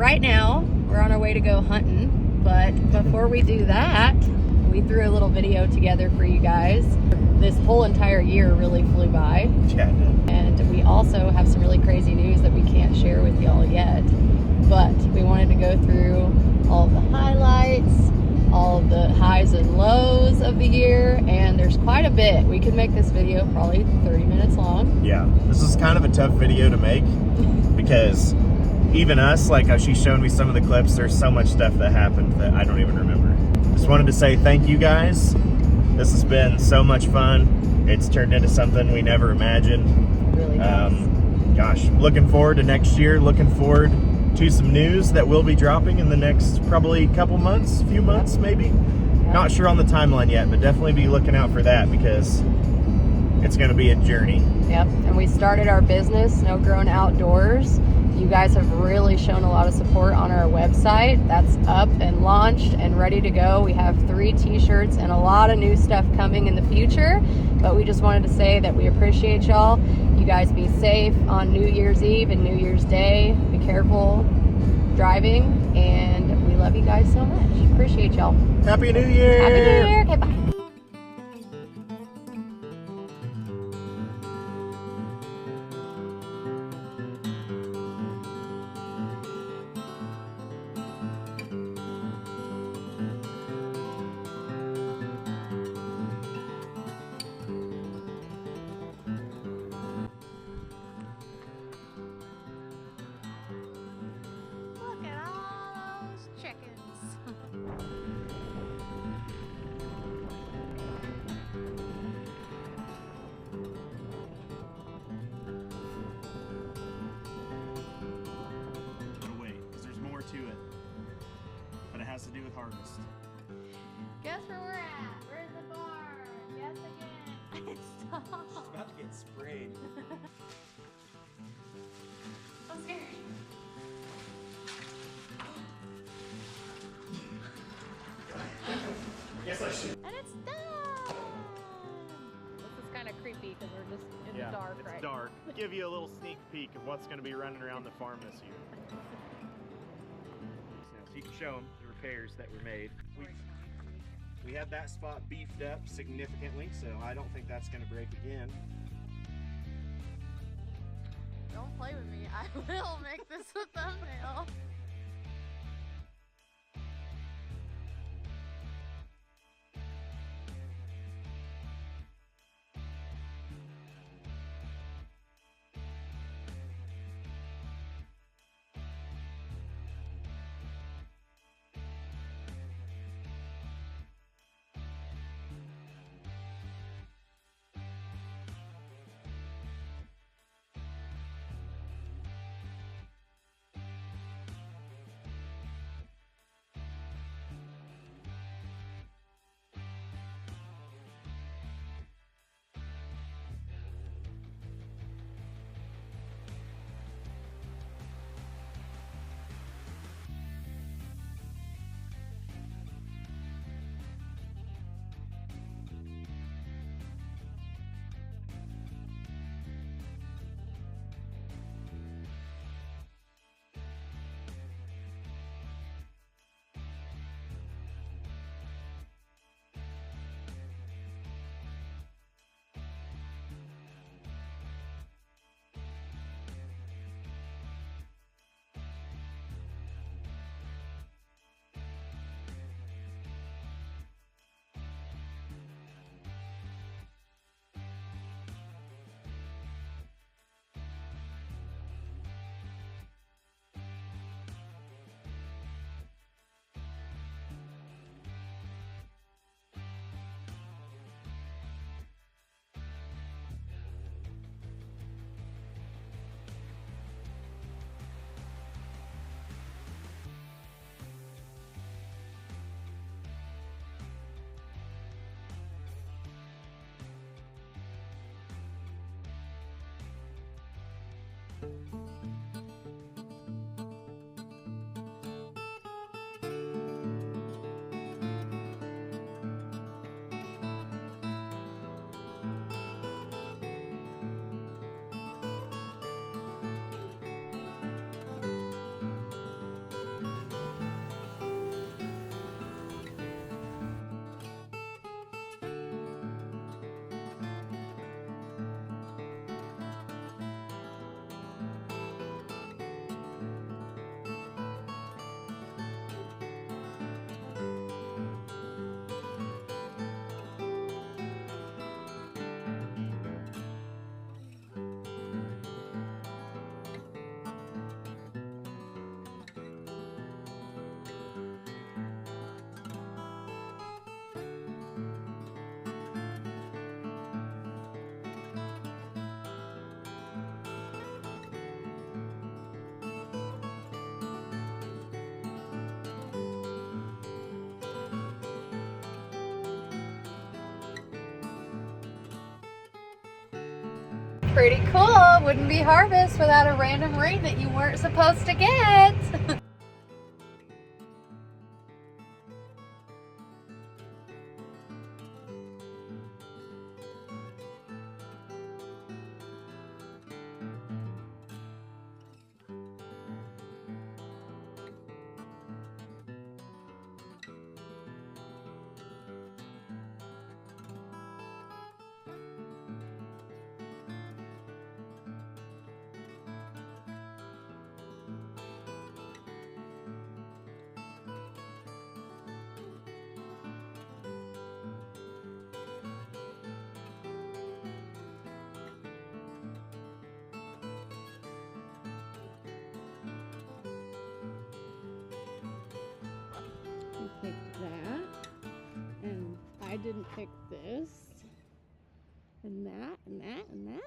right now we're on our way to go hunting, but before we do that, we threw a little video together for you guys. This whole entire year really flew by. Yeah, it did. And we also have some really crazy news that we can't share with y'all yet. But we wanted to go through all of the highlights, all of the highs and lows of the year, and there's quite a bit. We could make this video probably 30 minutes long. Yeah, this is kind of a tough video to make because even us, like how she's shown me some of the clips, there's so much stuff that happened that I don't even remember. Just wanted to say thank you guys. This has been so much fun. It's turned into something we never imagined. It really does. Gosh, looking forward to next year, looking forward to some news that will be dropping in the next probably couple months, few months maybe. Not sure on the timeline yet, but definitely be looking out for that because it's going to be a journey. Yep, and we started our business, Snow Grown Outdoors. You guys have really shown a lot of support on our website. That's up and launched and ready to go. We have 3 t-shirts and a lot of new stuff coming in the future, but we just wanted to say that we appreciate y'all. You guys be safe on New Year's Eve and New Year's Day. Be careful driving, and we love you guys so much. Appreciate y'all. Happy New Year! Happy New Year! Okay, bye. Look at all those chickens. Wait, because there's more to it. But it has to do with harvest. Guess where we're at? Where's the barn? Guess again. Stop. It's about to get sprayed. I'm scared. Guess I should. And it's done. This is kind of creepy because we're just in the dark, it's right? dark. Give you a little sneak peek of what's going to be running around the farm this year. So you can show them the repairs that were made. We had that spot beefed up significantly, so I don't think that's going to break again. Don't play with me. I will make this a thumbnail. Pretty cool. Wouldn't be harvest without a random ring that you weren't supposed to get. You picked that, and I didn't pick this, and that, and that, and that.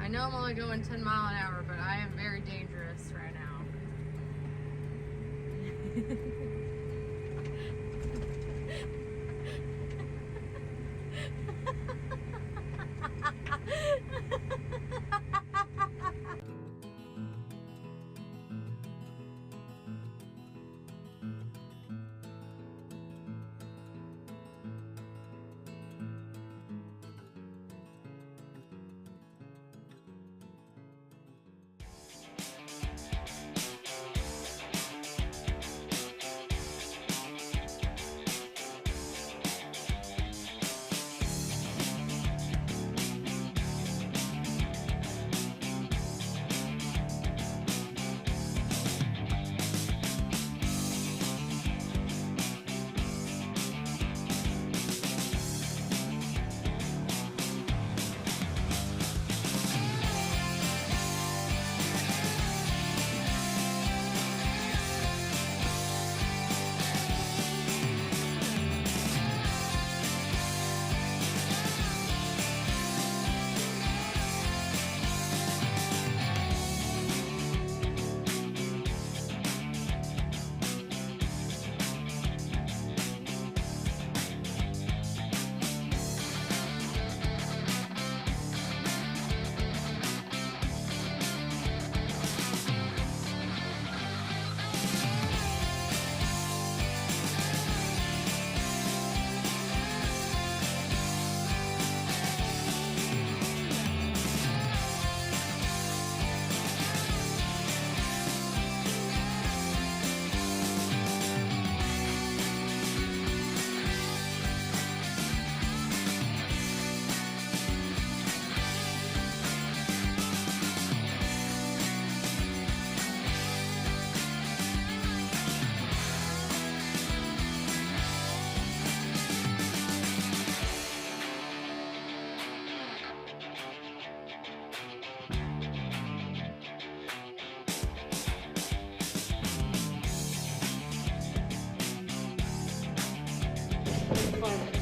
I know I'm only going 10 miles an hour, but I am very dangerous right now. Fun.